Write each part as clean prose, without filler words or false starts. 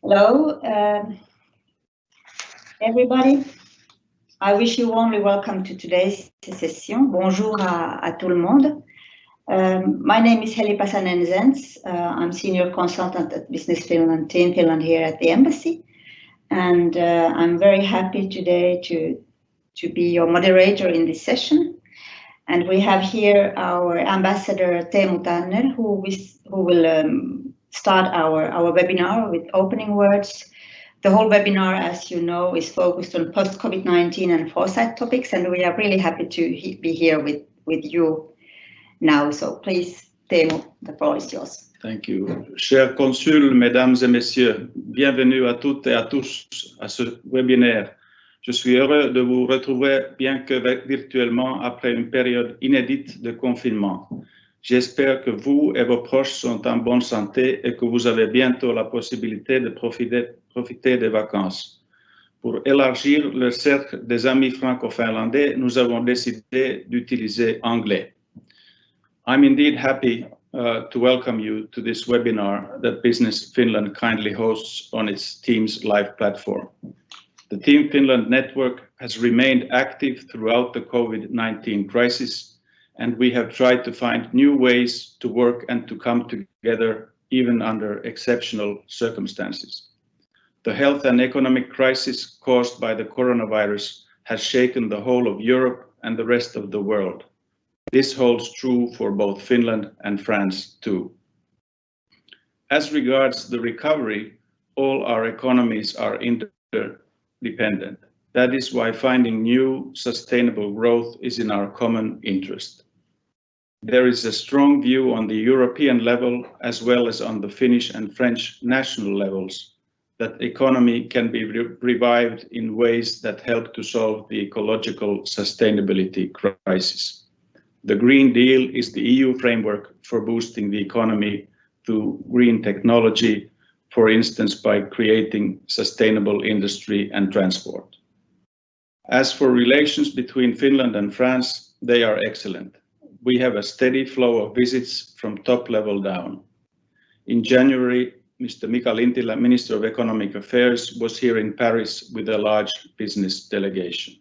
Hello, everybody. I wish you warmly welcome to today's session. Bonjour à tout le monde. My name is Heli Pasanen-Zens. I'm senior consultant at Business Finland, Team Finland here at the embassy. And I'm very happy today to be your moderator in this session. And we have here our ambassador Teemu Tanner, who will start our webinar with opening words. The whole webinar, as you know, is focused on post-COVID-19 and foresight topics, and we are really happy to be here with you now. So please, Teemu, the floor is yours. Thank you. Chers consuls, mesdames et messieurs, bienvenue à toutes et à tous à ce webinaire. Je suis heureux de vous retrouver, bien que virtuellement, après une période inédite de confinement. J'espère que vous et vos proches sont en bonne santé et que vous avez bientôt la possibilité de profiter des vacances. Pour élargir le cercle des amis franco-finlandais, nous avons décidé d'utiliser anglais. I'm indeed happy to welcome you to this webinar that Business Finland kindly hosts on its Teams live platform. The Team Finland network has remained active throughout the COVID-19 crisis, and we have tried to find new ways to work and to come together even under exceptional circumstances. The health and economic crisis caused by the coronavirus has shaken the whole of Europe and the rest of the world. This holds true for both Finland and France too. As regards the recovery, all our economies are interdependent. That is why finding new sustainable growth is in our common interest. There is a strong view on the European level as well as on the Finnish and French national levels that the economy can be revived in ways that help to solve the ecological sustainability crisis. The Green Deal is the EU framework for boosting the economy through green technology, for instance, by creating sustainable industry and transport. As for relations between Finland and France, they are excellent. We have a steady flow of visits from top level down. In January, Mr. Mika Lintilä, Minister of Economic Affairs, was here in Paris with a large business delegation.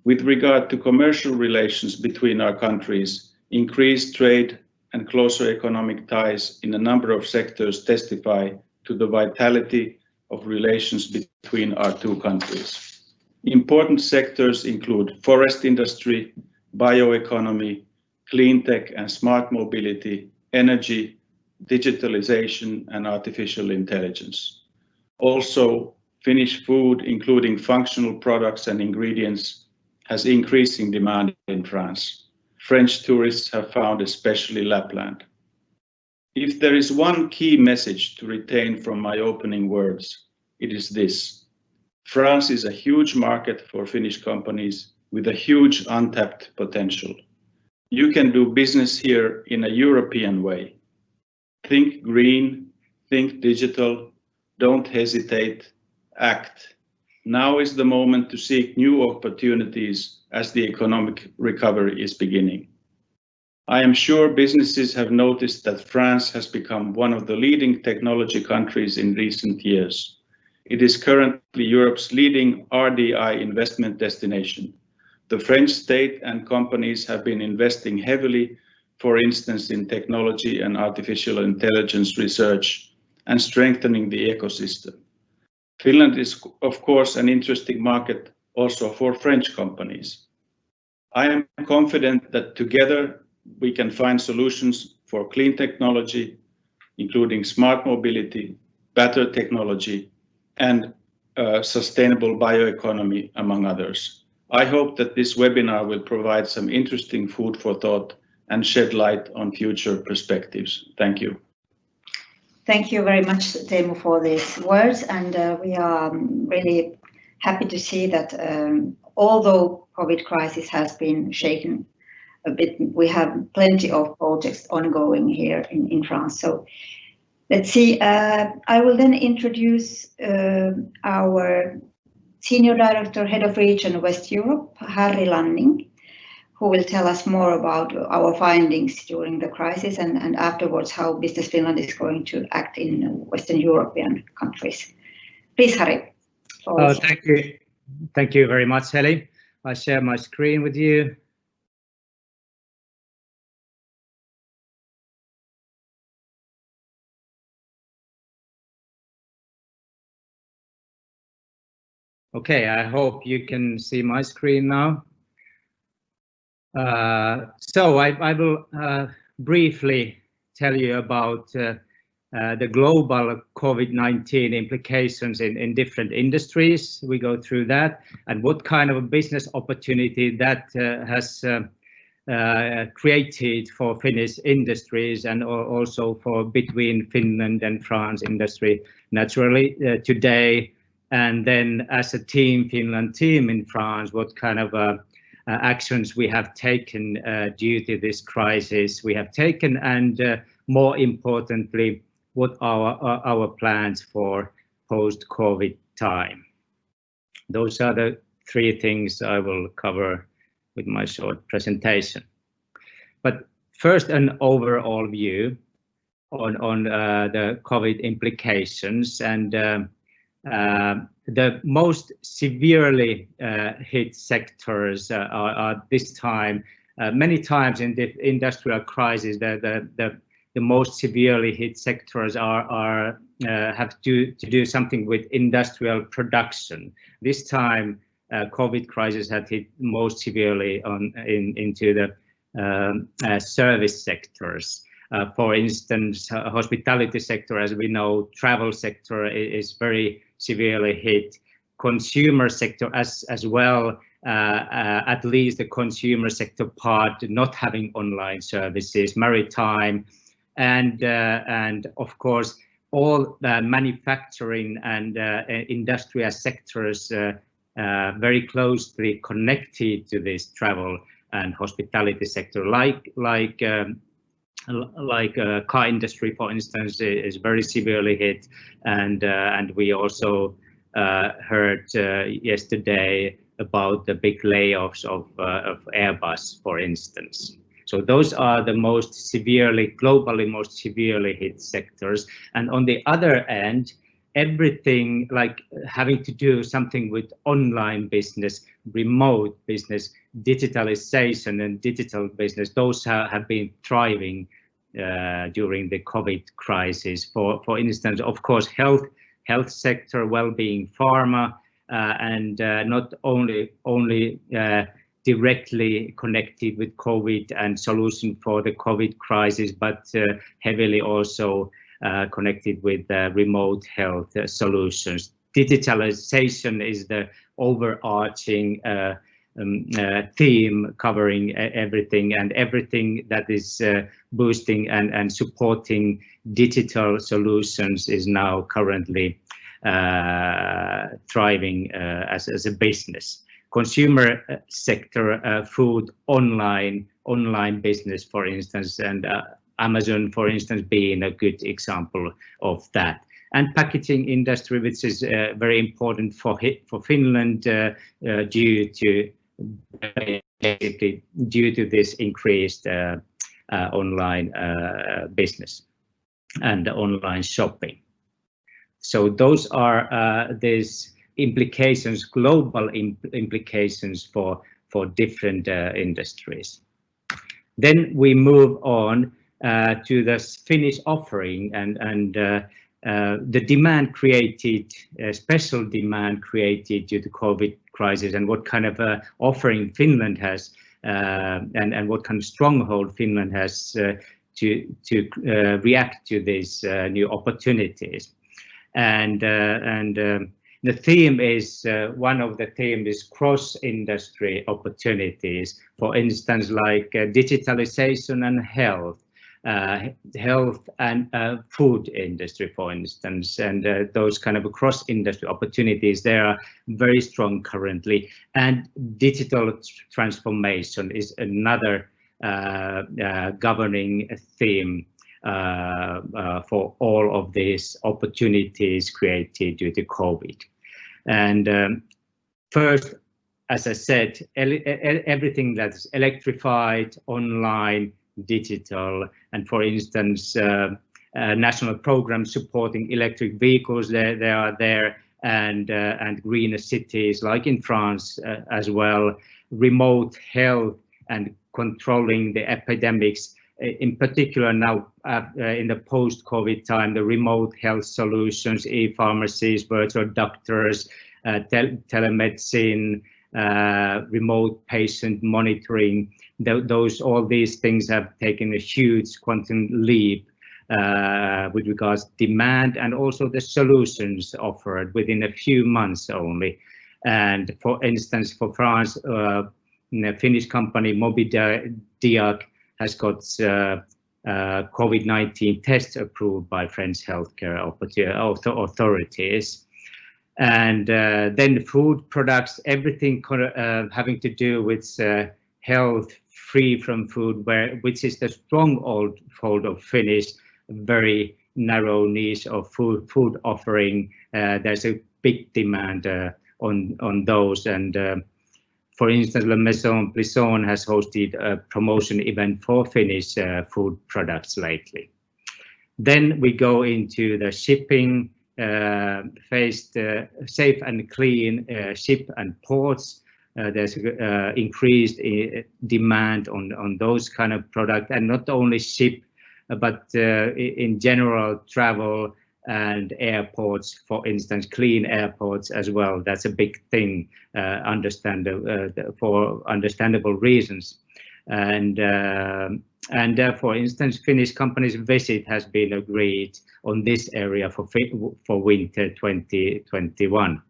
With regard to commercial relations between our countries, increased trade and closer economic ties in a number of sectors testify to the vitality of relations between our two countries. Important sectors include forest industry, bioeconomy, clean tech and smart mobility, energy, digitalization and artificial intelligence. Also, Finnish food, including functional products and ingredients, has increasing demand in France. French tourists have found especially Lapland. If there is one key message to retain from my opening words, it is this. France is a huge market for Finnish companies with a huge untapped potential. You can do business here in a European way. Think green, think digital, don't hesitate, act. Now is the moment to seek new opportunities as the economic recovery is beginning. I am sure businesses have noticed that France has become one of the leading technology countries in recent years. It is currently Europe's leading RDI investment destination. The French state and companies have been investing heavily, for instance, in technology and artificial intelligence research and strengthening the ecosystem. Finland is, of course, an interesting market also for French companies. I am confident that together we can find solutions for clean technology, including smart mobility, better technology, and sustainable bioeconomy, among others. I hope that this webinar will provide some interesting food for thought and shed light on future perspectives. Thank you. Thank you very much, Teemu, for these words. And we are really happy to see that although COVID crisis has been shaken a bit, we have plenty of projects ongoing here in France. So let's see. I will then introduce our Senior Director, Head of Region West Europe, Harri Lanning, who will tell us more about our findings during the crisis and afterwards how Business Finland is going to act in Western European countries. Please, Harry. Thank you. Thank you very much, Heli. I share my screen with you. Okay, I hope you can see my screen now. So I will briefly tell you about the global COVID-19 implications in different industries. We go through that and what kind of a business opportunity that has created for Finnish industries and also for between Finland and France industry naturally today. And then as a team, Finland team in France, what kind of actions we have taken due to this crisis we have taken, and more importantly, what are our plans for post-COVID time. Those are the three things I will cover with my short presentation. But first, an overall view on the COVID implications, and the most severely hit sectors are this time, many times in the industrial crisis, the most severely hit sectors are have to do something with industrial production. This time, COVID crisis had hit most severely into the service sectors. For instance, hospitality sector, as we know, travel sector is very severely hit. Consumer sector as well, at least the consumer sector part not having online services, maritime, and of course all the manufacturing and industrial sectors very closely connected to this travel and hospitality sector, like car industry, for instance, is very severely hit, and we also heard yesterday about the big layoffs of Airbus, for instance. So those are the most severely, globally most severely hit sectors. And on the other end, everything like having to do something with online business, remote business, digitalization and digital business, those have been thriving during the COVID crisis. For instance, of course, health sector, well-being, pharma, and not only directly connected with COVID and solution for the COVID crisis, but heavily also connected with remote health solutions. Digitalization is the overarching theme covering everything, and everything that is boosting and supporting digital solutions is now currently thriving as a business. Consumer sector, food, online business, for instance, and Amazon, for instance, being a good example of that. And packaging industry, which is very important for Finland due to this increased online business and online shopping. So those are these implications, global implications for different industries. Then we move on to the Finnish offering and the demand created, special demand created due to COVID crisis, and what kind of offering Finland has, and what kind of stronghold Finland has to react to these new opportunities. And the theme is, one of the themes is cross-industry opportunities, for instance, like digitalization and health and food industry, for instance, and those kind of cross-industry opportunities, they are very strong currently. And digital transformation is another governing theme for all of these opportunities created due to COVID. And first, as I said, everything that's electrified, online, digital, and for instance, national programs supporting electric vehicles, they are there, and greener cities like in France as well, remote health and controlling the epidemics. In particular now in the post-COVID time, the remote health solutions, e-pharmacies, virtual doctors, telemedicine, remote patient monitoring, all these things have taken a huge quantum leap with regards to demand and also the solutions offered within a few months only. And for instance, for France, the Finnish company Mobidiag has got COVID-19 tests approved by French healthcare authorities. And then food products, everything having to do with health, free from food, which is the stronghold of Finnish, very narrow niche of food offering. There's a big demand on those. And for instance, La Maison Blisson has hosted a promotion event for Finnish food products lately. Then we go into the shipping, faced safe and clean ship and ports. There's increased demand on those kind of products, and not only ship, but in general travel and airports, for instance, clean airports as well. That's a big thing, for understandable reasons. And for instance, Finnish companies' visit has been agreed on this area for winter 2021.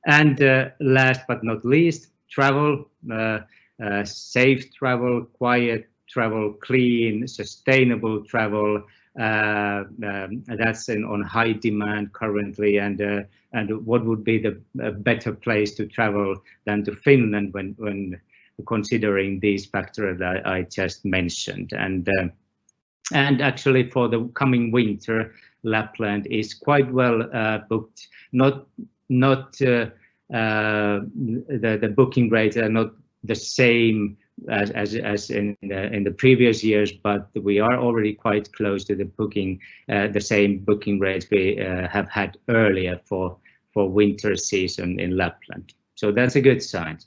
And last but not least, travel, safe travel, quiet travel, clean, sustainable travel. That's on high demand currently, and what would be the better place to travel than to Finland when considering these factors that I just mentioned. And actually for the coming winter, Lapland is quite well booked. Not the booking rates are not the same as in the previous years, but we are already quite close to the same booking rates we have had earlier for winter season in Lapland. So that's a good sign.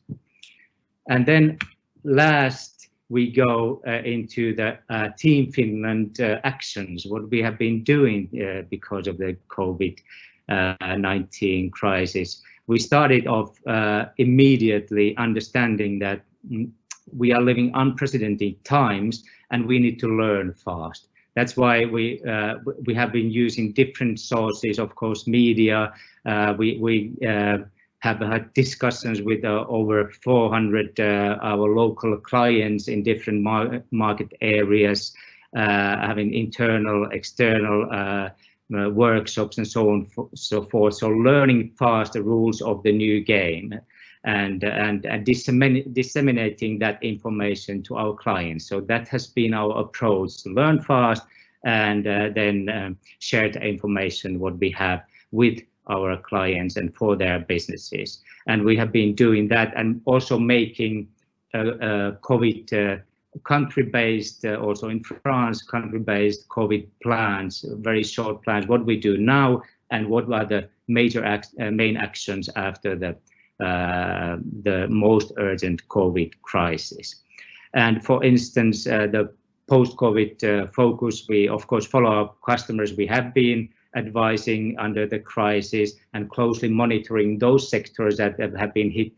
And then last, we go into the Team Finland actions, what we have been doing because of the COVID-19 crisis. We started off immediately understanding that we are living unprecedented times and we need to learn fast. That's why we have been using different sources, of course, media. We have had discussions with over 400 our local clients in different market areas, having internal, external workshops and so on, so forth. So learning fast the rules of the new game and disseminating that information to our clients. So that has been our approach, to learn fast and then share the information what we have with our clients and for their businesses. And we have been doing that and also making COVID country-based, also in France, country-based COVID plans, very short plans, what we do now and what are the major main actions after the most urgent COVID crisis. And for instance, the post-COVID focus, we of course follow our customers. We have been advising under the crisis and closely monitoring those sectors that have been hit,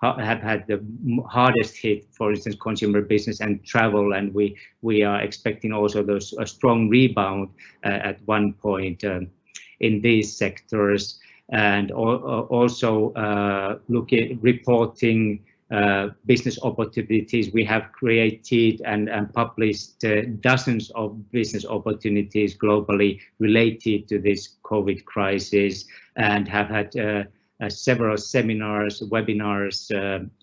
have had the hardest hit, for instance, consumer business and travel, and we are expecting also a strong rebound at one point in these sectors, and also reporting business opportunities. We have created and published dozens of business opportunities globally related to this COVID crisis, and have had several seminars, webinars,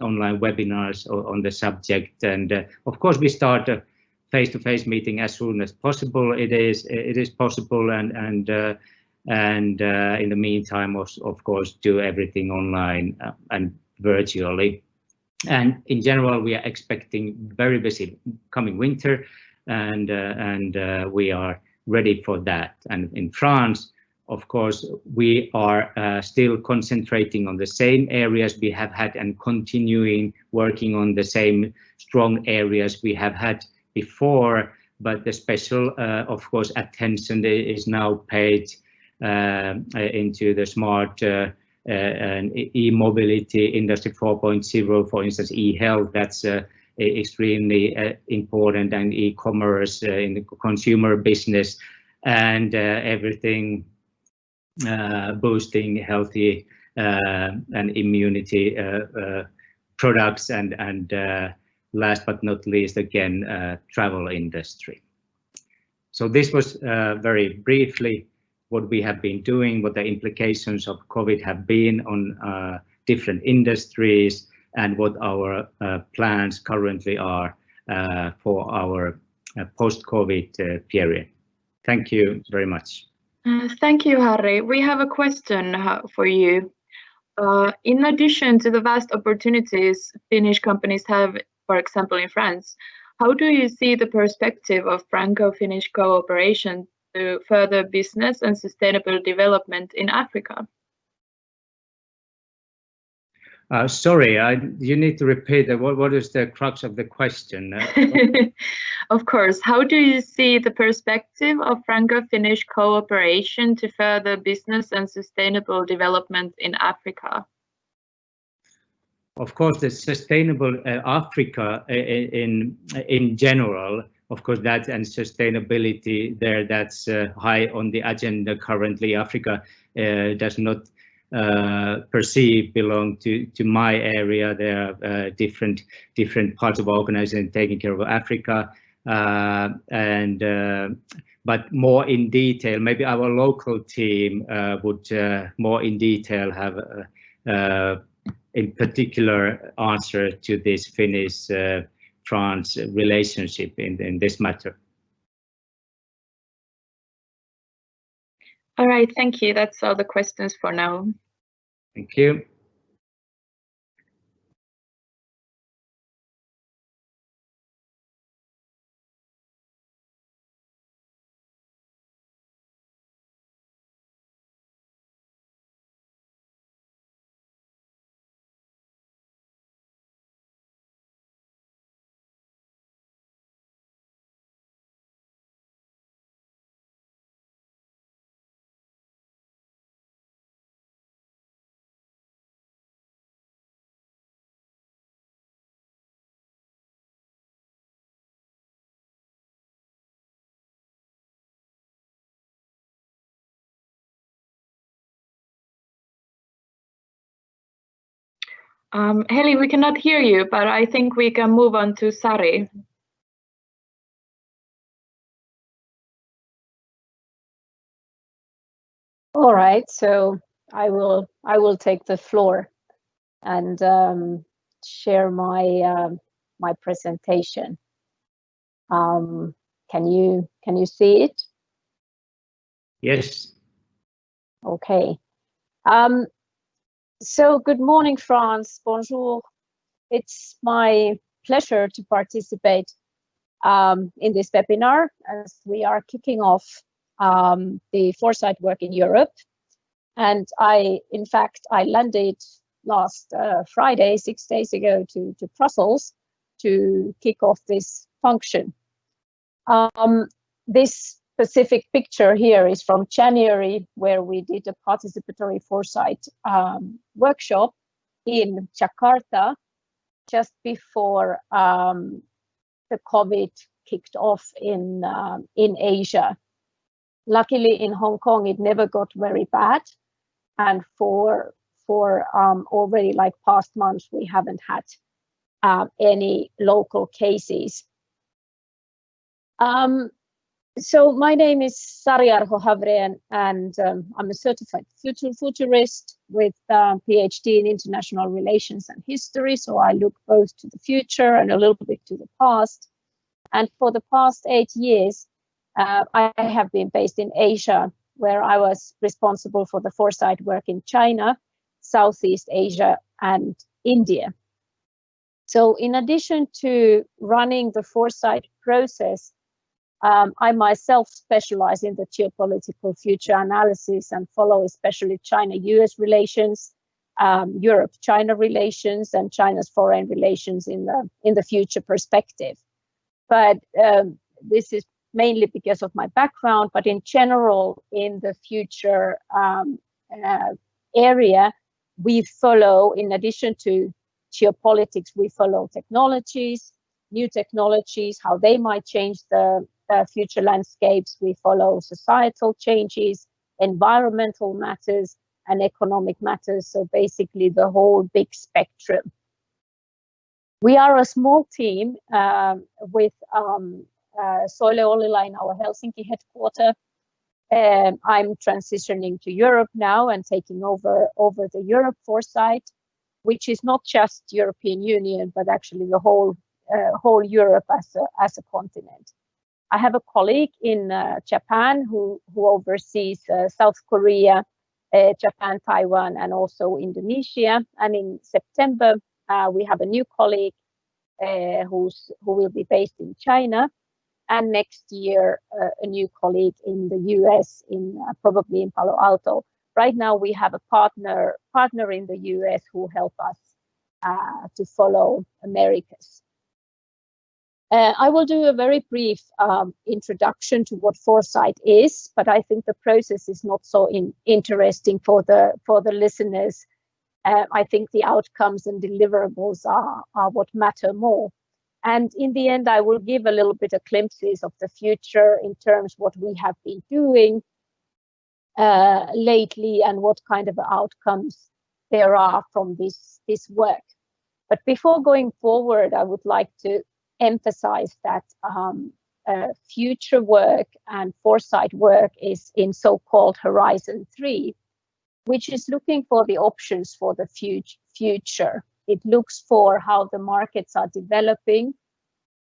online webinars on the subject. And of course, we start a face-to-face meeting as soon as possible. It is possible, and in the meantime, of course, do everything online and virtually. And in general, we are expecting very busy coming winter, and we are ready for that. And in France, of course, we are still concentrating on the same areas we have had and continuing working on the same strong areas we have had before, but the special, of course, attention is now paid into the smart and e-mobility, Industry 4.0, for instance, e-health, that's extremely important, and e-commerce in the consumer business, and everything boosting healthy and immunity products, and last but not least, again, travel industry. So this was very briefly what we have been doing, what the implications of COVID have been on different industries, and what our plans currently are for our post-COVID period. Thank you very much. Thank you, Harri. We have a question for you. In addition to the vast opportunities Finnish companies have, for example, in France, how do you see the perspective of Franco-Finnish cooperation to further business and sustainable development in Africa? Sorry, you need to repeat that. What is the crux of the question? Of course. How do you see the perspective of Franco-Finnish cooperation to further business and sustainable development in Africa? Of course, the sustainable Africa in general, of course, that and sustainability there, that's high on the agenda currently. Africa does not belong to my area. There are different parts of organization taking care of Africa, but more in detail, maybe our local team would more in detail have in particular answer to this Finnish-France relationship in this matter. All right, thank you. That's all the questions for now. Thank you. Heli, we cannot hear you, but I think we can move on to Sari. All right, so I will take the floor and share my my presentation. Can you see it? Yes. Okay. So good morning, France. Bonjour. It's my pleasure to participate in this webinar as we are kicking off the foresight work in Europe. And in fact, I landed last Friday, 6 days ago, to Brussels to kick off this function. This specific picture here is from January, where we did a participatory foresight workshop in Jakarta just before the COVID kicked off in Asia. Luckily, in Hong Kong, it never got very bad, and for already like past months, we haven't had any local cases. So my name is Sari Arho-Havre, and I'm a certified futurist with PhD in international relations and history. So I look both to the future and a little bit to the past. And for the past 8 years, I have been based in Asia, where I was responsible for the foresight work in China, Southeast Asia, and India. So in addition to running the foresight process, I myself specialize in the geopolitical future analysis and follow especially China-US relations, Europe-China relations, and China's foreign relations in the future perspective. But this is mainly because of my background, but in general, in the future area, we follow, in addition to geopolitics, we follow technologies, new technologies, how they might change the future landscapes. We follow societal changes, environmental matters, and economic matters. So basically the whole big spectrum. We are a small team with Soile Ollila in our Helsinki headquarters. I'm transitioning to Europe now and taking over the Europe foresight, which is not just European Union, but actually the whole Europe as a continent. I have a colleague in Japan who oversees South Korea, Japan, Taiwan, and also Indonesia. And in September, we have a new colleague who will be based in China. And next year, a new colleague in the US, probably in Palo Alto. Right now, we have a partner in the US who help us to follow Americas. I will do a very brief introduction to what foresight is, but I think the process is not so interesting for the listeners. I think the outcomes and deliverables are what matter more. And in the end, I will give a little bit of glimpses of the future in terms of what we have been doing lately and what kind of outcomes there are from this work. But before going forward, I would like to emphasize that future work and foresight work is in so-called Horizon 3, which is looking for the options for the future. It looks for how the markets are developing,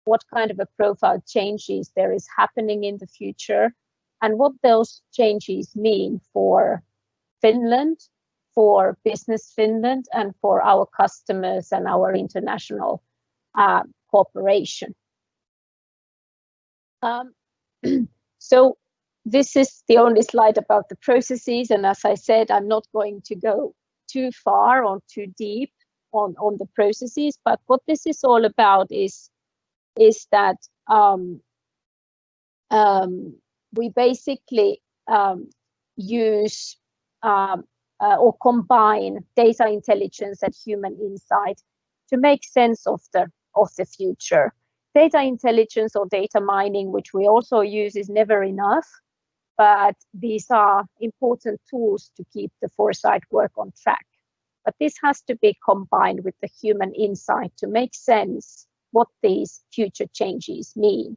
what kind of a profile changes there is happening in the future, and what those changes mean for Finland, for Business Finland, and for our customers and our international cooperation. So this is the only slide about the processes, and as I said, I'm not going to go too far or too deep on the processes, but what this is all about is that we basically use or combine data intelligence and human insight to make sense of the future. Data intelligence or data mining, which we also use, is never enough, but these are important tools to keep the foresight work on track. But this has to be combined with the human insight to make sense what these future changes mean.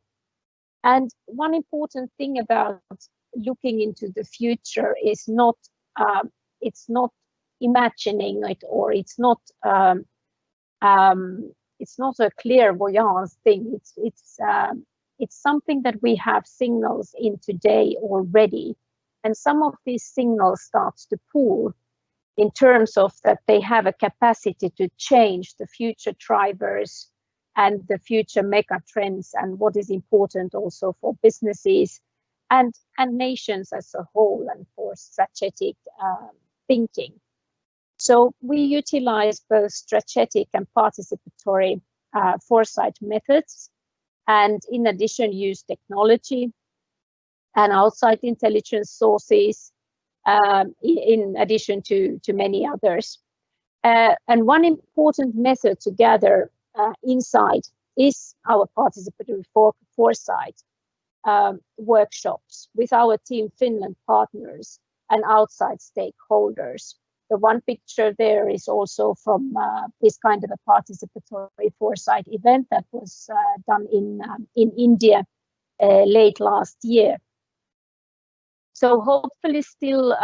And one important thing about looking into the future is it's not imagining it, or it's not a clairvoyance thing. It's something that we have signals in today already, and some of these signals starts to pool in terms of that they have a capacity to change the future drivers and the future mega trends, and what is important also for businesses and nations as a whole, and for strategic thinking. So we utilize both strategic and participatory foresight methods, and in addition use technology and outside intelligence sources, in addition to many others. And one important method to gather insight is our participatory foresight workshops with our Team Finland partners and outside stakeholders. The one picture there is also from this kind of a participatory foresight event that was done in India late last year. So hopefully still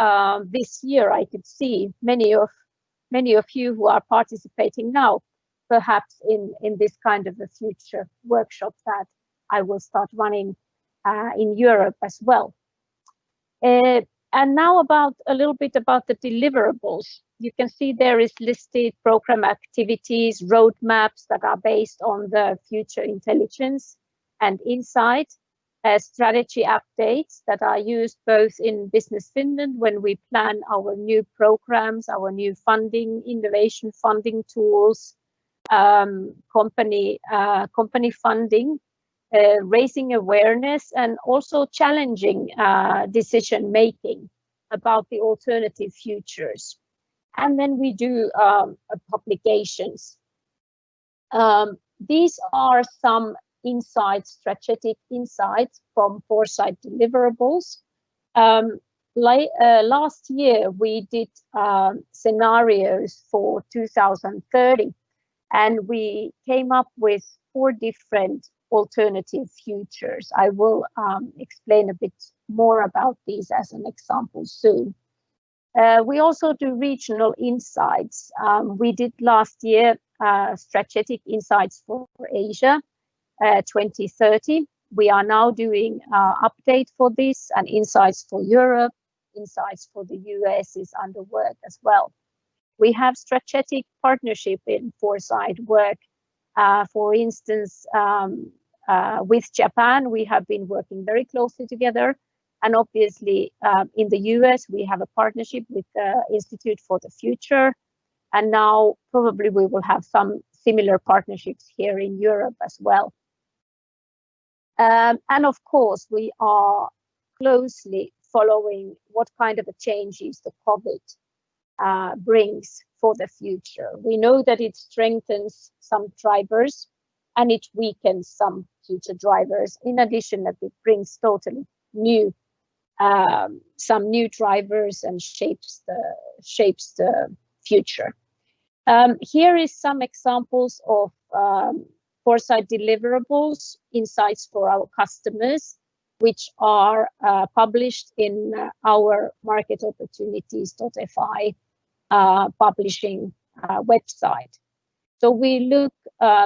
this year I could see many of you who are participating now, perhaps in this kind of a future workshop that I will start running in Europe as well. And now a little bit about the deliverables. you can see there is listed program activities, roadmaps that are based on the future intelligence and insight, strategy updates that are used both in Business Finland when we plan our new programs, our new funding, innovation funding tools, company funding, raising awareness, and also challenging decision making about the alternative futures. And then we do publications. These are some insights, strategic insights from Foresight deliverables. Last year, we did scenarios for 2030, and we came up with 4 different alternative futures. I will explain a bit more about these as an example soon. We also do regional insights. We did last year strategic insights for Asia 2030. We are now doing update for this, and insights for Europe, insights for the US is under work as well. We have strategic partnership in Foresight work. For instance, with Japan, we have been working very closely together. And obviously, in the US, we have a partnership with the Institute for the Future. And now probably we will have some similar partnerships here in Europe as well. And of course, we are closely following what kind of a changes the COVID brings for the future. We know that it strengthens some drivers and it weakens some future drivers. In addition, that it brings totally new, some new drivers and shapes the future. Here is some examples of Foresight deliverables, insights for our customers, which are published in our marketopportunities.fi publishing website. So we look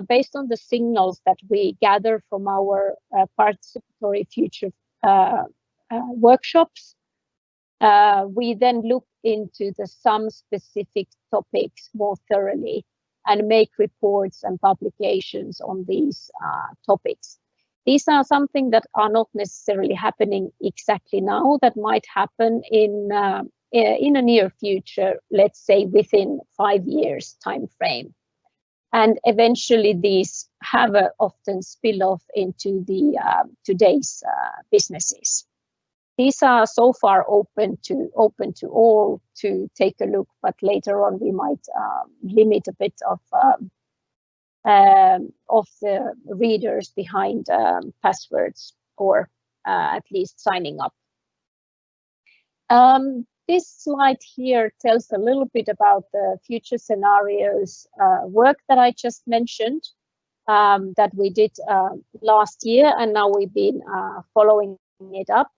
based on the signals that we gather from our participatory future workshops. We then look into some specific topics more thoroughly and make reports and publications on these topics. These are something that are not necessarily happening exactly now, that might happen in a near future, let's say within 5 years time frame. And eventually these have often spill off into the today's businesses. These are so far open to all to take a look, but later on we might limit a bit of the readers behind passwords, or at least signing up. This slide here tells a little bit about the future scenarios work that I just mentioned, that we did last year, and now we've been following it up.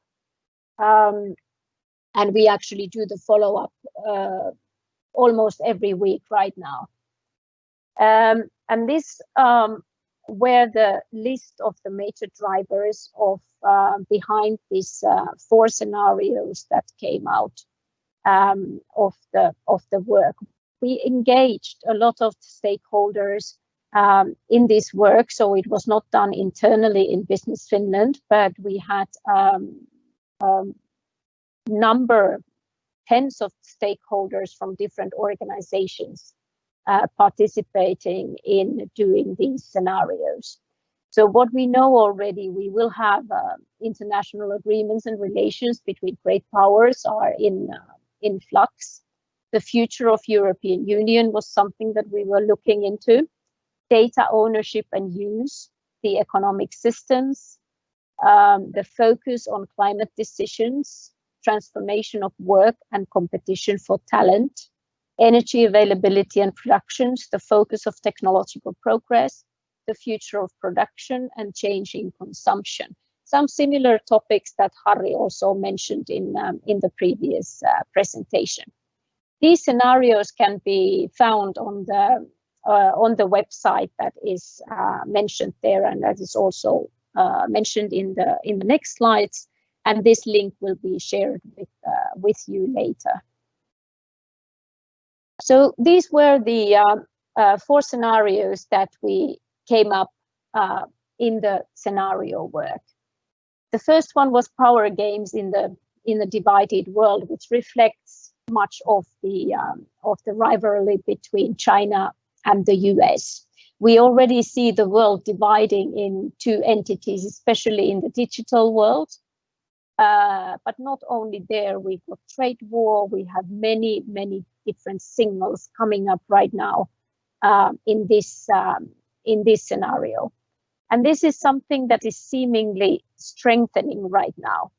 And we actually do the follow-up almost every week right now. And this were the list of the major drivers of behind these 4 scenarios that came out of the work. We engaged a lot of stakeholders in this work, so it was not done internally in Business Finland, but we had tens of stakeholders from different organizations participating in doing these scenarios. So what we know already, we will have international agreements and relations between great powers are in flux. The future of European Union was something that we were looking into. Data ownership and use, the economic systems, the focus on climate decisions, transformation of work and competition for talent, energy availability and productions, the focus of technological progress, the future of production, and changing consumption. Some similar topics that Harri also mentioned in the previous presentation. These scenarios can be found on the website that is mentioned there, and that is also mentioned in the next slides. And this link will be shared with you later. So these were the 4 scenarios that we came up in the scenario work. The first one was power games in the divided world, which reflects much of the rivalry between China and the US. We already see the world dividing in 2 entities, especially in the digital world. But not only there, we've got trade war, we have many different signals coming up right now in this scenario. And this is something that is seemingly strengthening right now.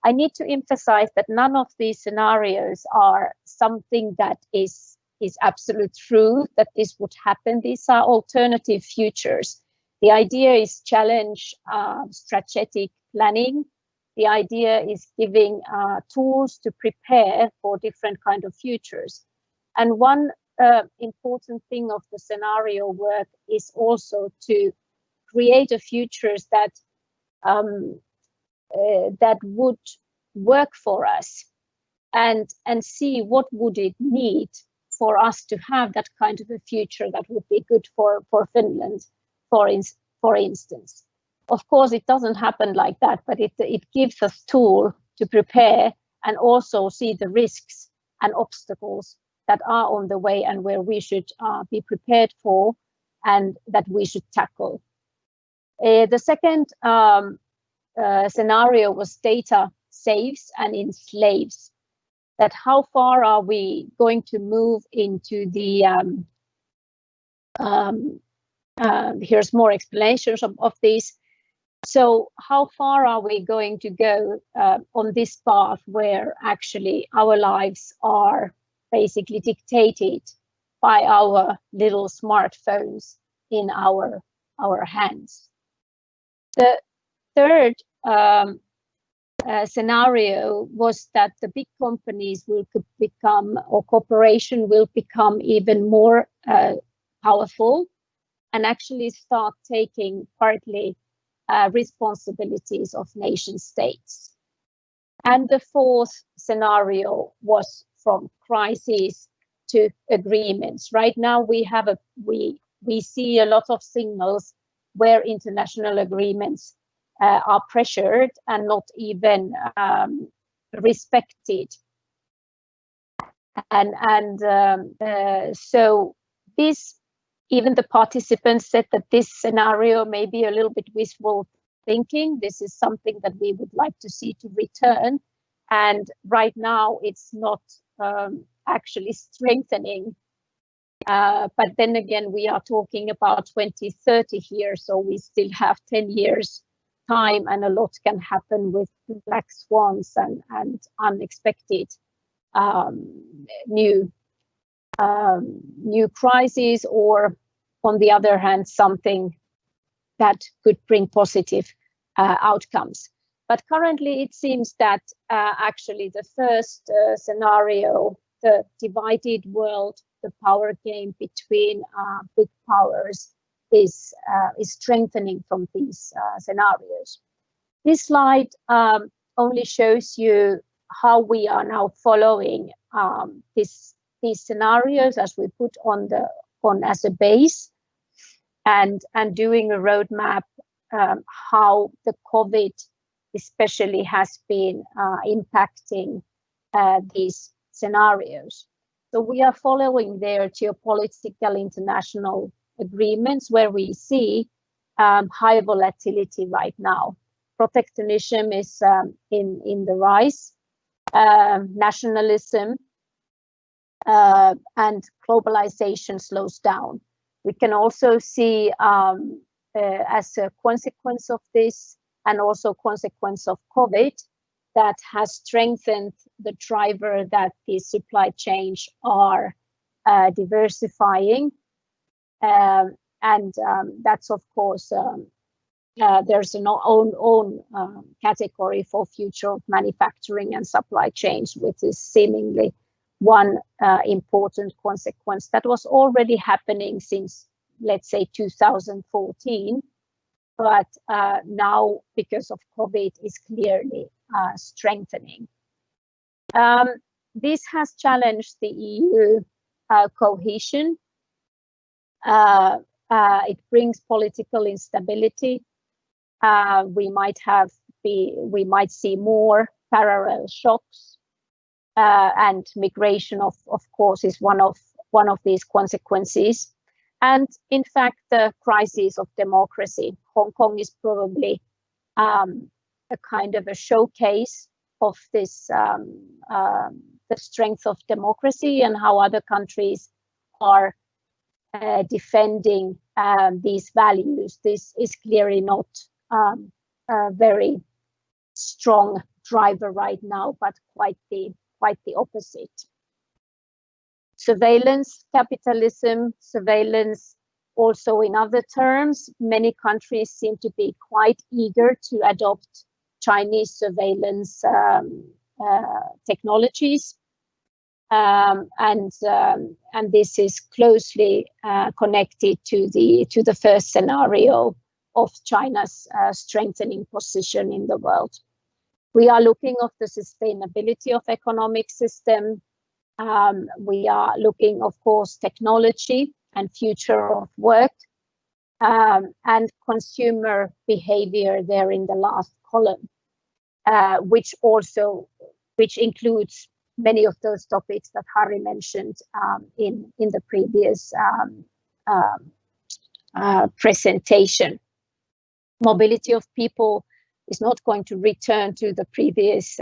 I need to emphasize that none of these scenarios are something that is absolute truth, that this would happen. These are alternative futures. The idea is challenge strategic planning. The idea is giving tools to prepare for different kind of futures. And one important thing of the scenario work is also to create a futures that that would work for us, and see what would it need for us to have that kind of a future that would be good for Finland, for instance. Of course, it doesn't happen like that, but it gives us tool to prepare and also see the risks and obstacles that are on the way and where we should be prepared for and that we should tackle. The second scenario was data saves and enslaves. That how far are we going to move into the here's more explanations of these. So how far are we going to go on this path where actually our lives are basically dictated by our little smartphones in our hands? The third scenario was that the big companies will become, or cooperation will become even more powerful and actually start taking partly responsibilities of nation states. And the fourth scenario was from crisis to agreements. Right now we see a lot of signals where international agreements are pressured and not even respected. So this, even the participants said that this scenario may be a little bit wishful thinking. This is something that we would like to see to return. And right now it's not actually strengthening. But then again, we are talking about 2030 here, so we still have 10 years time and a lot can happen with black swans and unexpected new crises, or on the other hand, something that could bring positive outcomes. But currently it seems that actually the first scenario, the divided world, the power game between big powers, is strengthening from these scenarios. This slide only shows you how we are now following these scenarios as we put on as a base, and doing a roadmap how the COVID especially has been impacting these scenarios. So we are following their geopolitical international agreements where we see high volatility right now. Protectionism is in the rise, nationalism and globalization slows down. We can also see as a consequence of this, and also consequence of COVID, that has strengthened the driver that the supply chains are diversifying. And that's of course, there's an own category for future of manufacturing and supply chains, which is seemingly one important consequence that was already happening since, let's say, 2014. But now, because of COVID, is clearly strengthening. This has challenged the EU cohesion. It brings political instability. We might see more parallel shocks, and migration, of course, is one of these consequences. And in fact, the crisis of democracy. Hong Kong is probably a kind of a showcase of this, the strength of democracy and how other countries are defending these values. This is clearly not a very strong driver right now, but quite the opposite. Surveillance capitalism, surveillance also in other terms. Many countries seem to be quite eager to adopt Chinese surveillance technologies. And this is closely connected to the first scenario of China's strengthening position in the world. We are looking at the sustainability of economic system. We are looking, of course, technology and future of work, and consumer behavior there in the last column, which includes many of those topics that Harry mentioned in the previous presentation. Mobility of people is not going to return to the previous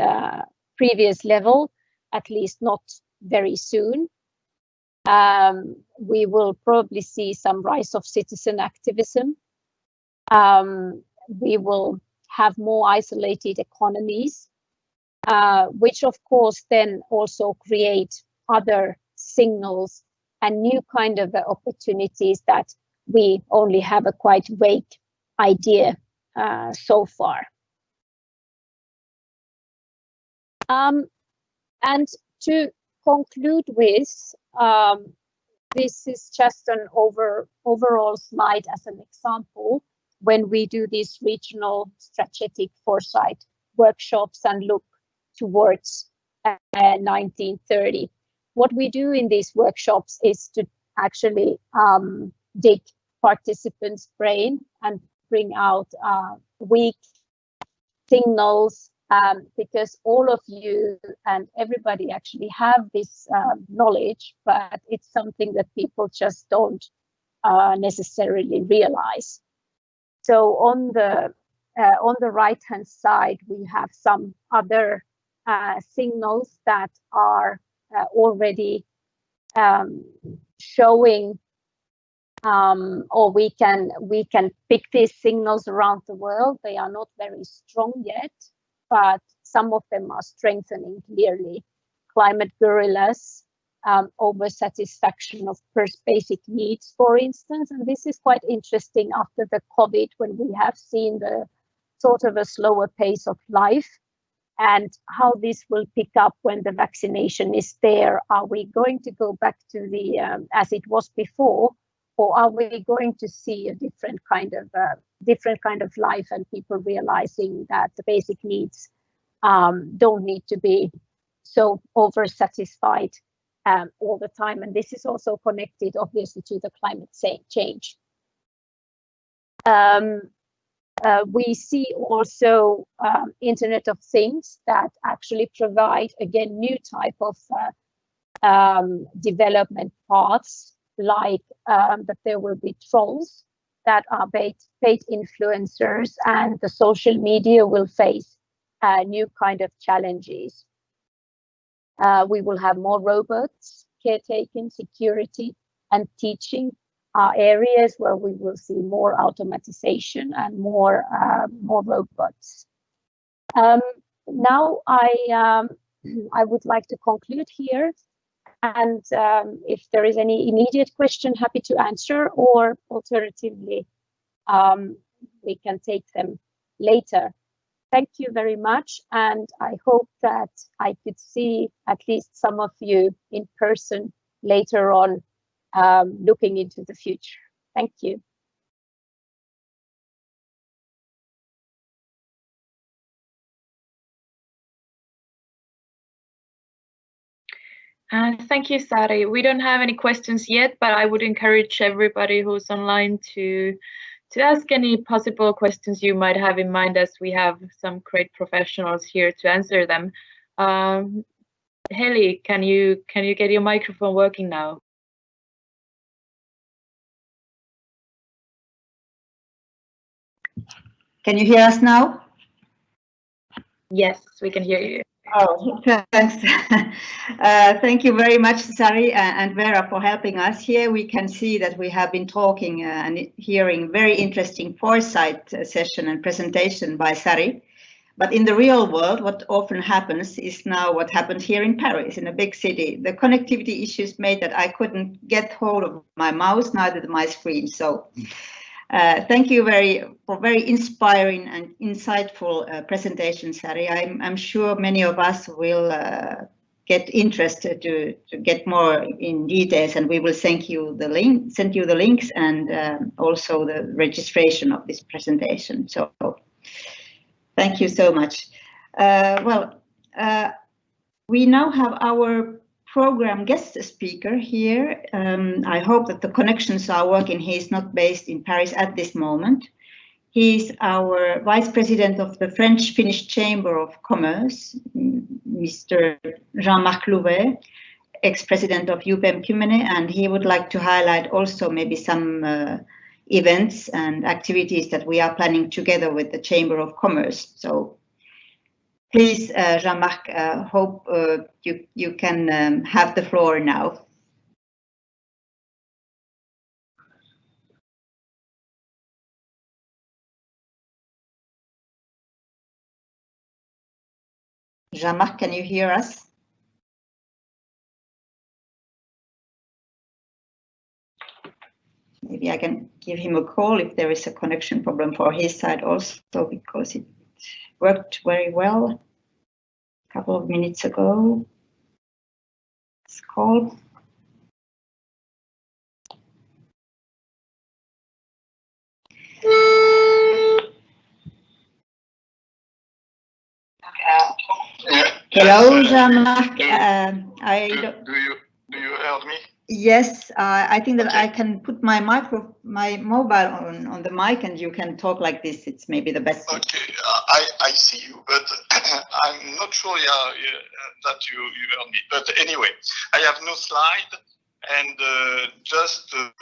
level, at least not very soon. We will probably see some rise of citizen activism. We will have more isolated economies, which of course then also create other signals and new kind of opportunities that we only have a quite vague idea so far. And to conclude with, this is just an overall slide as an example when we do these regional strategic foresight workshops and look towards 1930. What we do in these workshops is to actually dig participants' brain and bring out weak signals, because all of you and everybody actually have this knowledge, but it's something that people just don't necessarily realize. So on the right-hand side, we have some other signals that are already showing, or we can pick these signals around the world. They are not very strong yet, but some of them are strengthening clearly. Climate gorillas, over-satisfaction of first basic needs, for instance. And this is quite interesting after the COVID, when we have seen the sort of a slower pace of life, and how this will pick up when the vaccination is there. Are we going to go back to the as it was before, or are we going to see a different kind of life, and people realizing that the basic needs don't need to be so over-satisfied all the time? And this is also connected, obviously, to the climate change. We see also Internet of Things that actually provide, again, new type of development paths, like that there will be trolls that are paid influencers, and the social media will face new kind of challenges. We will have more robots, caretaking, security, and teaching are areas where we will see more automatization and more robots. Now I would like to conclude here, and if there is any immediate question, happy to answer, or alternatively we can take them later. Thank you very much, and I hope that I could see at least some of you in person later on, looking into the future. Thank you. Thank you, Sari. We don't have any questions yet, but I would encourage everybody who's online to ask any possible questions you might have in mind, as we have some great professionals here to answer them. Heli, can you get your microphone working now? Can you hear us now? Yes, we can hear you. Oh, thanks. Thank you very much, Sari and Vera, for helping us here. We can see that we have been talking and hearing very interesting foresight session and presentation by Sari. But in the real world, what often happens is now what happened here in Paris, in a big city. The connectivity issues made that I couldn't get hold of my mouse, neither my screen. So thank you for very inspiring and insightful presentation, Sari. I'm sure many of us will get interested to get more in details, and we will send you the links and also the registration of this presentation. So thank you so much. We now have our program guest speaker here. I hope that the connections are working. He is not based in Paris at this moment. He's our Vice President of the French-Finnish Chamber of Commerce, Mr. Jean-Marc Louvet, ex-president of UPM Kymmene, and he would like to highlight also maybe some events and activities that we are planning together with the Chamber of Commerce. So please, Jean-Marc, hope you can have the floor now. Jean-Marc, can you hear us? Maybe I can give him a call if there is a connection problem for his side also, because it worked very well a couple of minutes ago. Let's call. Hello, Jean-Marc. Do you hear me? Yes, I think that I can put my mobile on the mic, and you can talk like this. It's maybe the best. Okay, I see you, but I'm not sure that you heard me. But anyway, I have no slide, and just to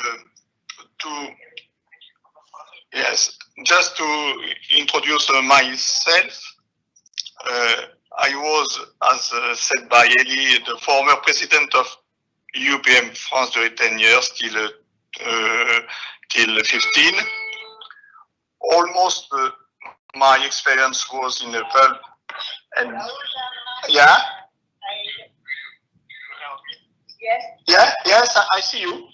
introduce myself. I was, as said by Eli, the former president of UPM France during 10 years till 15. Almost my experience was in a pulp. And yeah. Yes, I see you. My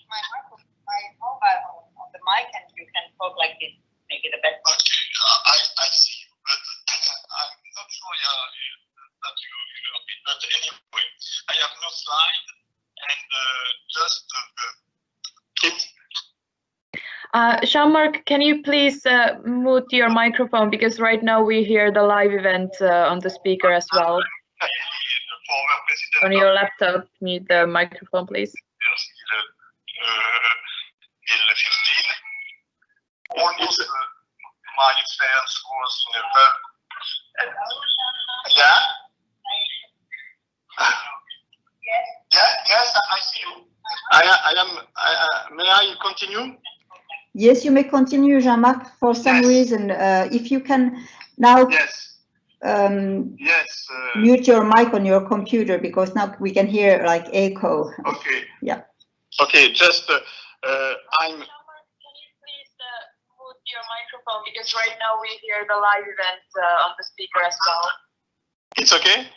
mobile on the mic, and you can talk like this. Maybe the best. Okay, I see you, but I'm not sure that you heard me. But anyway, I have no slide, and just keep. Jean-Marc, can you please mute your microphone, because right now we hear the live event on the speaker as well. On your laptop, mute the microphone, please. Almost my experience was in a pub. Yeah? Yes, I see you. May I continue? Yes, you may continue, Jean-Marc. For some reason, if you can now mute your mic on your computer, because now we can hear like echo. Okay. Yeah. Okay, just I'm. Your microphone, because right now we hear the live event on the speaker as well. It's okay?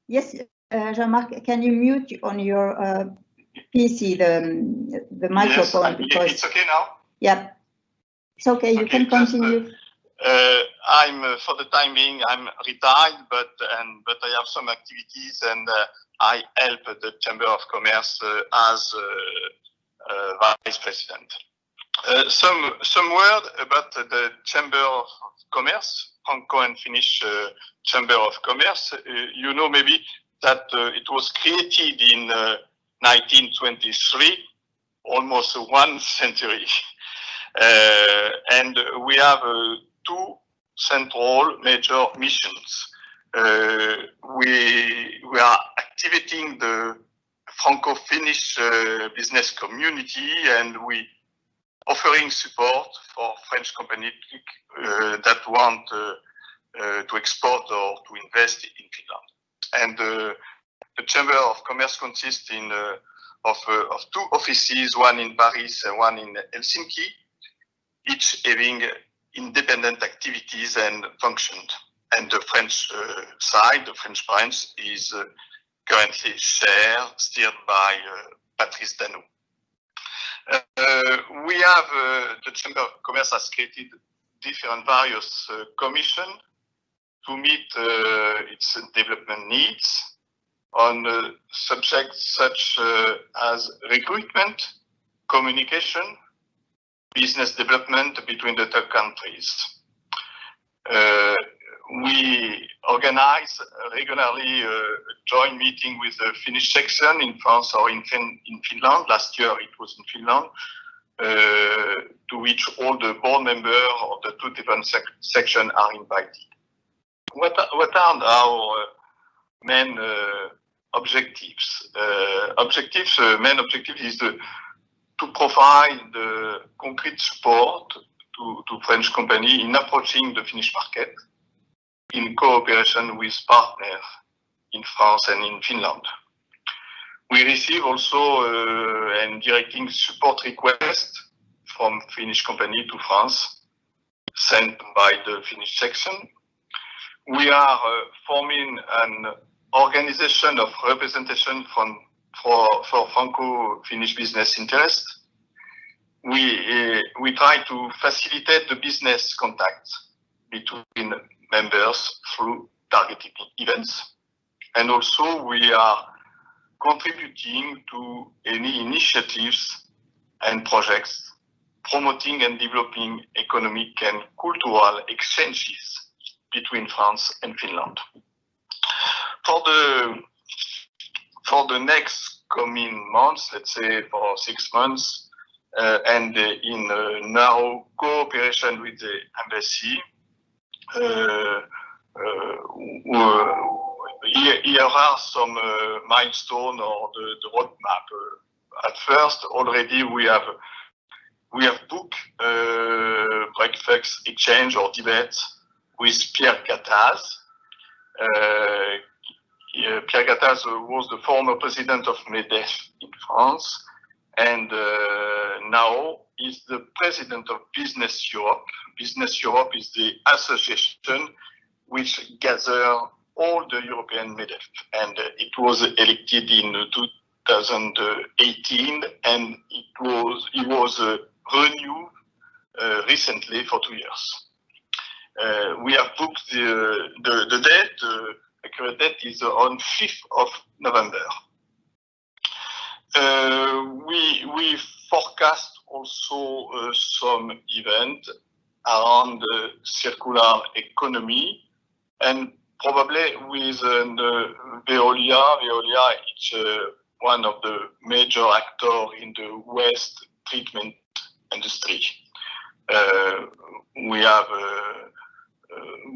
Yes, Jean-Marc, can you mute on your PC the microphone? Yes, because it's okay now? Yeah, it's okay, you can continue. I'm for the time being, I'm retired, but I have some activities, and I help the Chamber of Commerce as Vice President. Some word about the Chamber of Commerce, Franco and Finnish Chamber of Commerce. You know maybe that it was created in 1923, almost 1 century. And we have 2 central major missions. We are activating the Franco-Finnish business community, and we offering support for French companies that want to export or to invest in Finland. And the Chamber of Commerce consists of 2 offices, one in Paris and one in Helsinki, each having independent activities and functions. And the French side, the French branch, is currently steered by Patrice Dano. We have the Chamber of Commerce has created different various commissions to meet its development needs on subjects such as recruitment, communication, business development between the 2 countries. We organize regularly a joint meeting with the Finnish section in France or in Finland. Last year it was in Finland, to which all the board members of the 2 different sections are invited. What are our main objectives? Main objective is to provide the concrete support to French companies in approaching the Finnish market, in cooperation with partners in France and in Finland. We receive also and directing support requests from Finnish company to France, sent by the Finnish section. We are forming an organization of representation for Franco-Finnish business interests. We try to facilitate the business contacts between members through targeted events, and also we are contributing to any initiatives and projects promoting and developing economic and cultural exchanges between France and Finland. For the next coming months, let's say for 6 months, and in now cooperation with the embassy, here are some milestones or the roadmap. At first, already we have booked breakfast exchange or debate with Pierre Gattaz. Pierre Gattaz was the former president of MEDEF in France, and now is the president of Business Europe. Business Europe is the association which gathers all the European MEDEF, and it was elected in 2018, and it was renewed recently for 2 years. We have booked the date. The accurate date is on 5th of November. We forecast also some event around the circular economy, and probably with Veolia. Veolia is one of the major actors in the waste treatment industry. We have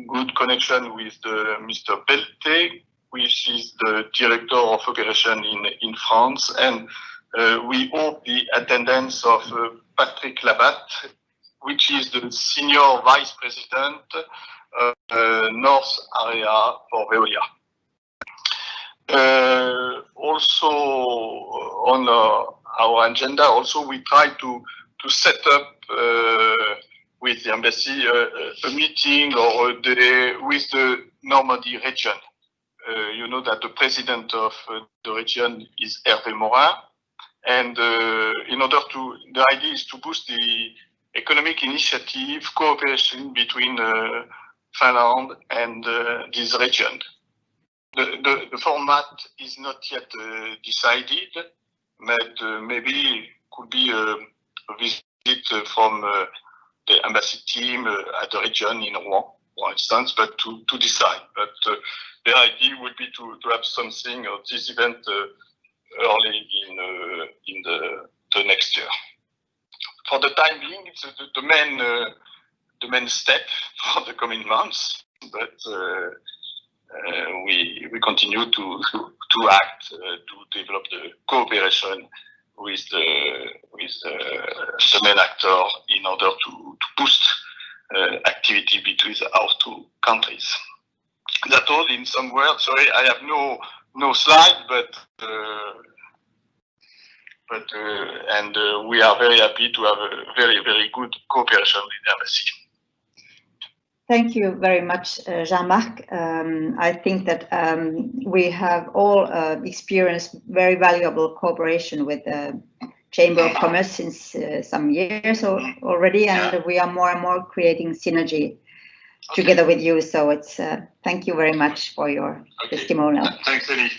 good connection with Mr. Belté, which is the director of operation in France, and we hope the attendance of Patrick Labatte, which is the senior vice president of North Area for Veolia. Also on our agenda, also we try to set up with the embassy a meeting or a day with the Normandy region. You know that the president of the region is Hervé Morin, and in order the idea is to boost the economic initiative cooperation between Finland and this region. The format is not yet decided, but maybe could be a visit from the embassy team at the region in Rouen, for instance, but to decide. But the idea would be to have something of this event early in the next year. For the time being, it's the main step for the coming months, but we continue to act to develop the cooperation with the main actor in order to boost activity between our two countries. That's all in some words. Sorry, I have no slide, but we are very happy to have a very good cooperation with the embassy. Thank you very much, Jean-Marc. I think that we have all experienced very valuable cooperation with the Chamber of Commerce since some years already, and we are more and more creating synergy together with you. So it's thank you very much for your testimonial. Thanks, Elie.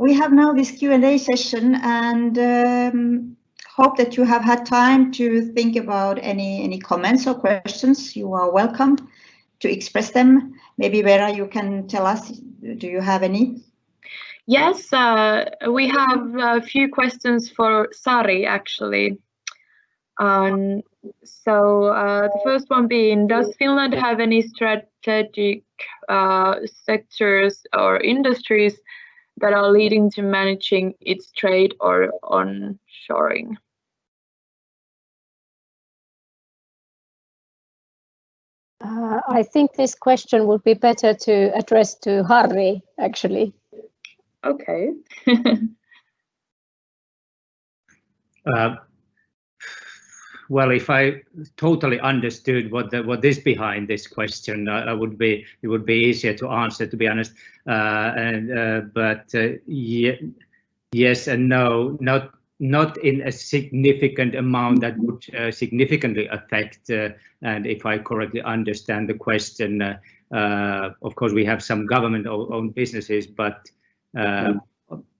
We have now this Q&A session, and hope that you have had time to think about any comments or questions. You are welcome to express them. Maybe Vera, you can tell us, do you have any? Yes, we have a few questions for Sari, actually. The first one being, does Finland have any strategic sectors or industries that are leading to managing its trade or onshoring? I think this question would be better to address to Harri, actually. Okay. Well, if I totally understood what is behind this question, it would be easier to answer, to be honest. Yes and no, not in a significant amount that would significantly affect. And if I correctly understand the question, of course we have some government-owned businesses, but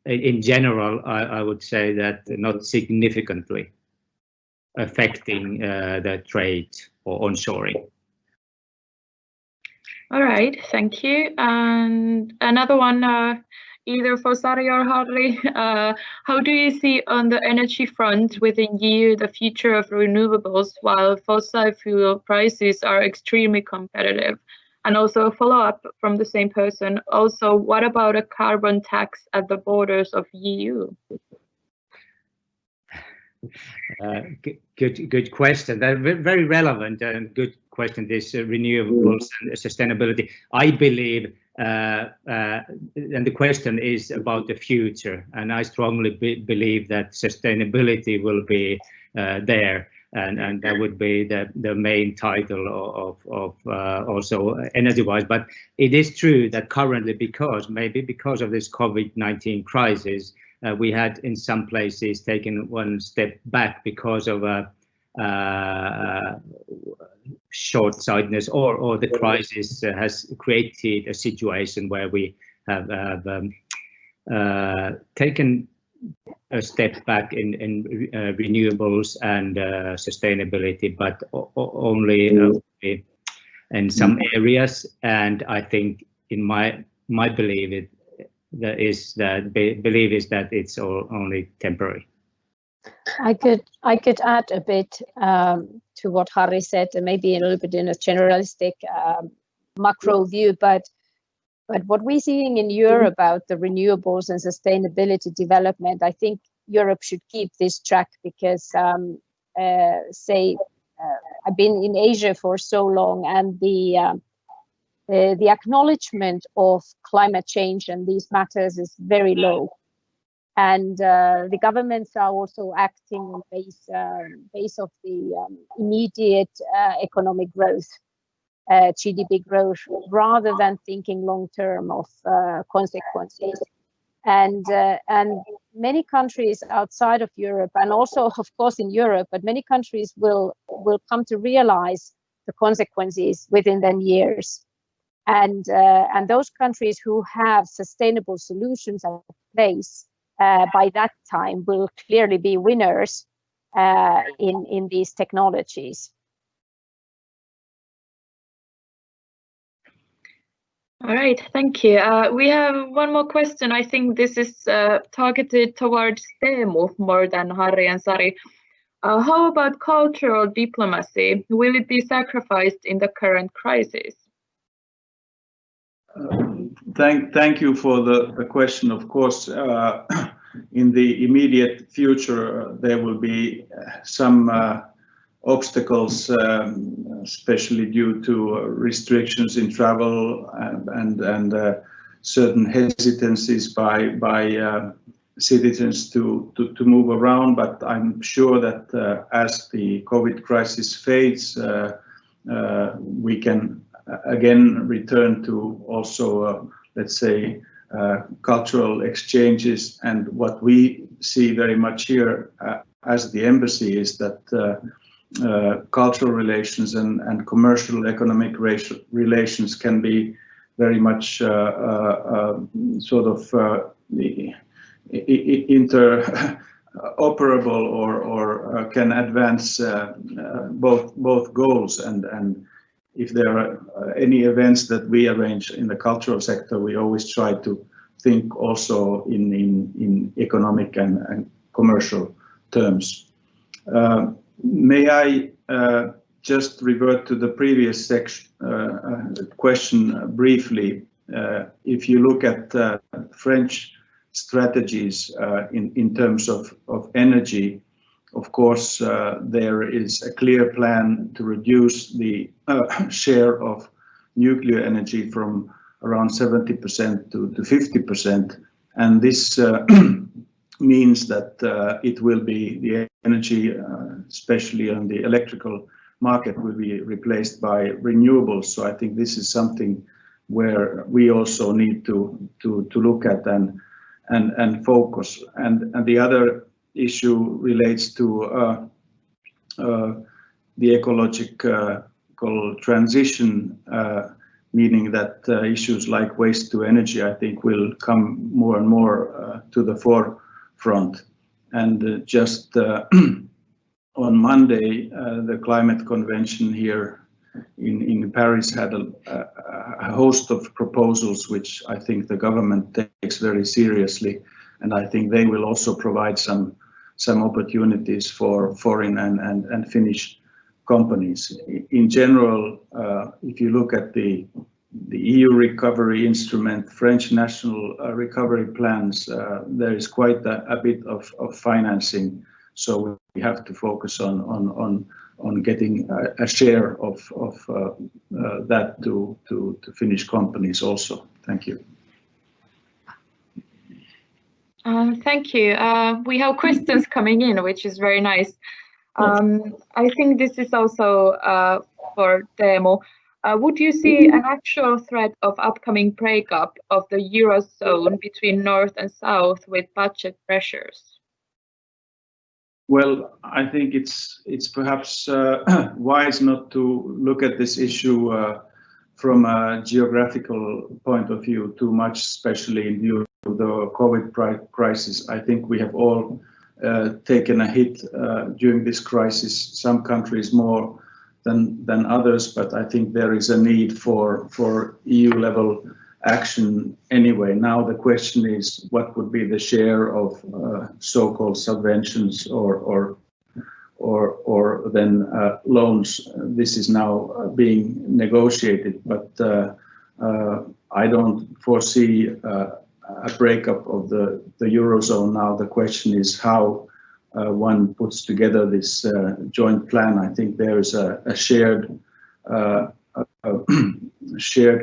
in general, I would say that not significantly affecting the trade or onshoring. All right, thank you. And another one, either for Sari or Harri, how do you see on the energy front within EU the future of renewables while fossil fuel prices are extremely competitive? And also a follow-up from the same person. Also, what about a carbon tax at the borders of EU? Good question. Very relevant and good question. This renewables and sustainability. I believe, and the question is about the future, and I strongly believe that sustainability will be there, and that would be the main title of also energy-wise. But it is true that currently, because of this COVID-19 crisis, we had in some places taken one step back because of short-sightedness, or the crisis has created a situation where we have taken a step back in renewables and sustainability, but only in some areas. And I think, in my belief, is that it's only temporary. I could add a bit to what Harri said, and maybe a little bit in a generalistic macro view, but what we're seeing in Europe about the renewables and sustainability development, I think Europe should keep this track, because I've been in Asia for so long, and the acknowledgement of climate change and these matters is very low. And the governments are also acting on base of the immediate economic growth, GDP growth, rather than thinking long term of consequences. And many countries outside of Europe, and also of course in Europe, but many countries will come to realize the consequences within 10 years. And those countries who have sustainable solutions in place by that time will clearly be winners in these technologies. All right, thank you. We have one more question. I think this is targeted towards Teemu more than Harri and Sari. How about cultural diplomacy? Will it be sacrificed in the current crisis? Thank you for the question. Of course, in the immediate future, there will be some obstacles, especially due to restrictions in travel and certain hesitancies by citizens to move around. But I'm sure that as the COVID crisis fades, we can again return to also, let's say, cultural exchanges. And what we see very much here as the embassy is that cultural relations and commercial economic relations can be very much sort of interoperable or can advance both goals. And if there are any events that we arrange in the cultural sector, we always try to think also in economic and commercial terms. May I just revert to the previous question briefly? If you look at French strategies in terms of energy, of course, there is a clear plan to reduce the share of nuclear energy from around 70% to 50%. And this means that it will be the energy, especially on the electrical market, will be replaced by renewables. So I think this is something where we also need to look at and focus. And the other issue relates to the ecological transition, meaning that issues like waste to energy, I think, will come more and more to the forefront. And just on Monday, the climate convention here in Paris had a host of proposals, which I think the government takes very seriously. And I think they will also provide some opportunities for foreign and Finnish companies. In general, if you look at the EU recovery instrument, French national recovery plans, there is quite a bit of financing. So we have to focus on getting a share of that to Finnish companies also. Thank you. Thank you. We have questions coming in, which is very nice. I think this is also for Teemu. Would you see an actual threat of upcoming breakup of the Eurozone between North and South with budget pressures? Well, I think it's perhaps wise not to look at this issue from a geographical point of view too much, especially in view of the COVID crisis. I think we have all taken a hit during this crisis, some countries more than others, but I think there is a need for EU level action anyway. Now the question is, what would be the share of so-called subventions or then loans? This is now being negotiated, but I don't foresee a breakup of the Eurozone now. The question is how one puts together this joint plan. I think there is a shared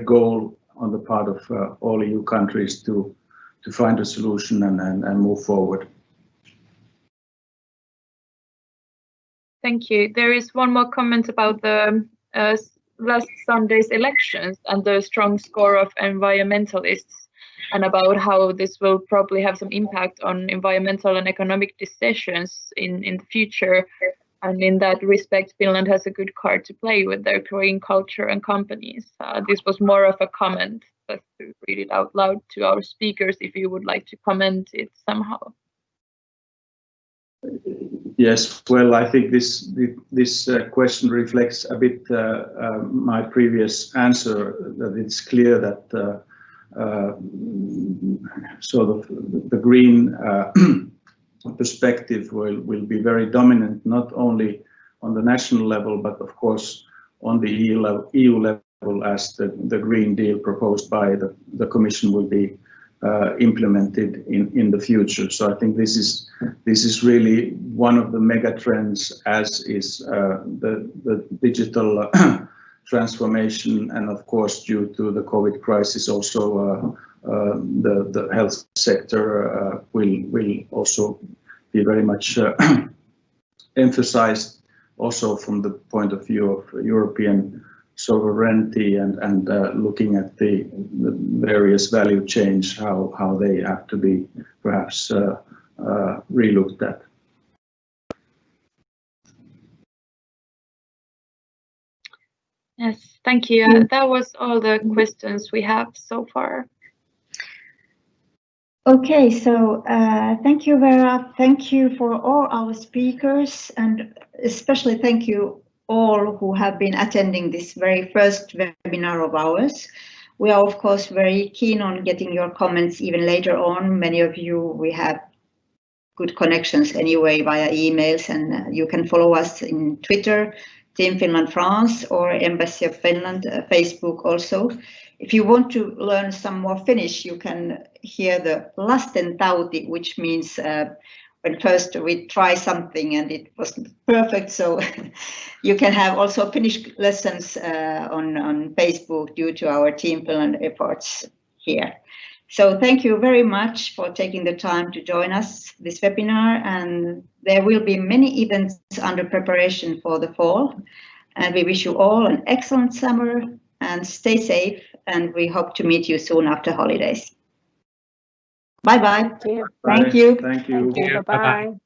goal on the part of all EU countries to find a solution and move forward. Thank you. There is one more comment about the last Sunday's elections and the strong score of environmentalists, and about how this will probably have some impact on environmental and economic decisions in the future. And in that respect, Finland has a good card to play with their growing culture and companies. This was more of a comment, but to read it out loud to our speakers, if you would like to comment it somehow. Yes, well, I think this question reflects a bit my previous answer, that it's clear that sort of the green perspective will be very dominant, not only on the national level, but of course on the EU level, as the Green Deal proposed by the Commission will be implemented in the future. So I think this is really one of the mega trends, as is the digital transformation, and of course due to the COVID crisis also the health sector will also be very much emphasized, also from the point of view of European sovereignty and looking at the various value chains, how they have to be perhaps relooked at. Yes, thank you. That was all the questions we have so far. Okay, so thank you, Vera. Thank you for all our speakers, and especially thank you all who have been attending this very first webinar of ours. We are of course very keen on getting your comments even later on. Many of you, we have good connections anyway via emails, and you can follow us in Twitter, Team Finland France, or Embassy of Finland, Facebook also. If you want to learn some more Finnish, you can hear the lasten tauti, which means when first we try something and it wasn't perfect, so you can have also Finnish lessons on Facebook due to our Team Finland efforts here. So thank you very much for taking the time to join us this webinar, and there will be many events under preparation for the fall, and we wish you all an excellent summer and stay safe, and we hope to meet you soon after holidays. Bye bye. Thank you. Thank you. Thank you. Bye bye.